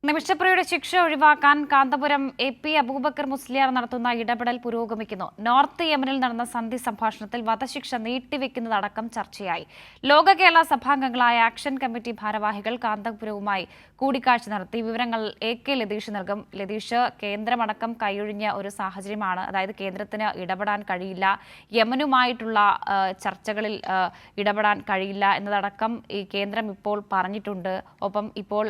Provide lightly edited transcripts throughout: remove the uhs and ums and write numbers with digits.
നിമിഷപ്രിയയുടെ ശിക്ഷ ഒഴിവാക്കാൻ കാന്തപുരം AP അബൂബക്കർ മുസ്ലിയാർ നടത്തുന്ന ഇടപെടൽ പുരോഗമിക്കുന്നു. നോർത്ത് യമനിൽ നടന്ന സന്ധി സംഭാഷണത്തിൽ വധശിക്ഷ നീട്ടിവെക്കുന്നതടക്കം ചർച്ചയായി. ലോക കേരള സഭാംഗങ്ങളായ ആക്ഷൻ കമ്മിറ്റി ഭാരവാഹികൾ കാന്തപുരവുമായി കൂടിക്കാഴ്ച നടത്തി. വിവരങ്ങൾ AK ലതീഷ് നൽകും. ലതീഷ്, കേന്ദ്രമടക്കം കൈയൊഴിഞ്ഞ ഒരു സാഹചര്യമാണ്. അതായത് കേന്ദ്രത്തിന് ഇടപെടാൻ കഴിയില്ല, യമനുമായിട്ടുള്ള ചർച്ചകളിൽ ഇടപെടാൻ കഴിയില്ല എന്നതടക്കം ഈ കേന്ദ്രം ഇപ്പോൾ പറഞ്ഞിട്ടുണ്ട്. ഒപ്പം ഇപ്പോൾ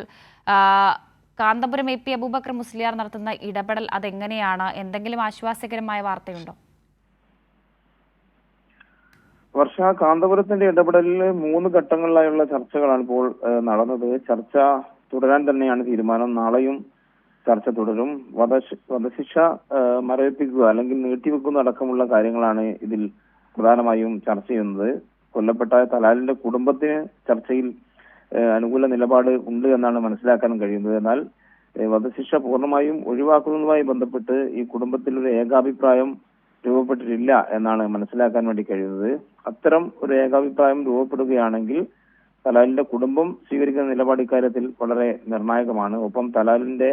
കാന്തപുരം AP അബൂബക്കർ മുസ്ലിയാർ നടത്തുന്ന ഇടപെടൽ അതെങ്ങനെയാണ്? എന്തെങ്കിലും ആശ്വാസകരമായ വാർത്തയുണ്ടോ? വർഷ, കാന്തപുരത്തിന്റെ ഇടപെടലിൽ 3 ഘട്ടങ്ങളിലായുള്ള ചർച്ചകളാണ് ഇപ്പോൾ നടന്നത്. ചർച്ച തുടരാൻ തന്നെയാണ് തീരുമാനം. നാളെയും ചർച്ച തുടരും. വധശിക്ഷ മരവിപ്പിക്കുക അല്ലെങ്കിൽ നീട്ടിവെക്കുന്ന അടക്കമുള്ള കാര്യങ്ങളാണ് ഇതിൽ പ്രധാനമായും ചർച്ച ചെയ്യുന്നത്. കൊല്ലപ്പെട്ട തലാലിന്റെ കുടുംബത്തിന് ചർച്ചയിൽ അനുകൂല നിലപാട് ഉണ്ട് എന്നാണ് മനസ്സിലാക്കാൻ കഴിയുന്നത്. എന്നാൽ വധശിക്ഷ പൂർണ്ണമായും ഒഴിവാക്കുന്നതുമായി ബന്ധപ്പെട്ട് ഈ കുടുംബത്തിൽ ഒരു ഏകാഭിപ്രായം രൂപപ്പെട്ടിട്ടില്ല എന്നാണ് മനസ്സിലാക്കാൻ വേണ്ടി കഴിയുന്നത്. അത്തരം ഒരു ഏകാഭിപ്രായം രൂപപ്പെടുകയാണെങ്കിൽ തലാലിന്റെ കുടുംബം സ്വീകരിക്കുന്ന നിലപാട് ഇക്കാര്യത്തിൽ വളരെ നിർണായകമാണ്. ഒപ്പം തലാലിന്റെ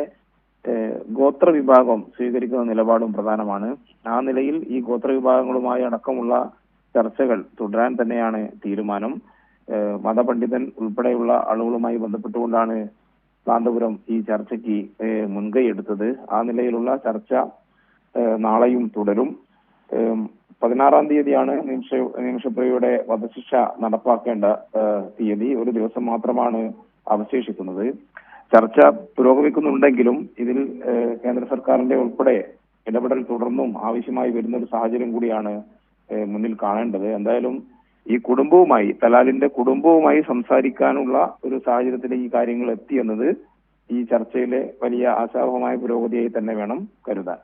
ഗോത്ര വിഭാഗം സ്വീകരിക്കുന്ന നിലപാടും പ്രധാനമാണ്. ആ നിലയിൽ ഈ ഗോത്ര വിഭാഗങ്ങളുമായി അടക്കമുള്ള ചർച്ചകൾ തുടരാൻ തന്നെയാണ് തീരുമാനം. മതപണ്ഡിതൻ ഉൾപ്പെടെയുള്ള ആളുകളുമായി ബന്ധപ്പെട്ടുകൊണ്ടാണ് കാന്തപുരം ഈ ചർച്ചയ്ക്ക് മുൻകൈ എടുത്തത്. ആ നിലയിലുള്ള ചർച്ച നാളെയും തുടരും. 16-ാം തീയതിയാണ് നിമിഷപ്രിയയുടെ വധശിക്ഷ നടപ്പാക്കേണ്ട തീയതി. ഒരു ദിവസം മാത്രമാണ് അവശേഷിക്കുന്നത്. ചർച്ച പുരോഗമിക്കുന്നുണ്ടെങ്കിലും ഇതിൽ കേന്ദ്ര സർക്കാരിന്റെ ഉൾപ്പെടെ ഇടപെടൽ തുടർന്നും ആവശ്യമായി വരുന്ന ഒരു സാഹചര്യം കൂടിയാണ് മുന്നിൽ കാണേണ്ടത്. എന്തായാലും ഈ കുടുംബവുമായി, തലാലിന്റെ കുടുംബവുമായി സംസാരിക്കാനുള്ള ഒരു സാഹചര്യത്തിലേക്ക് ഈ കാര്യങ്ങൾ എത്തിയെന്നത് ഈ ചർച്ചയിലെ വലിയ ആശാവഹമായ പുരോഗതിയായി തന്നെ വേണം കരുതാൻ.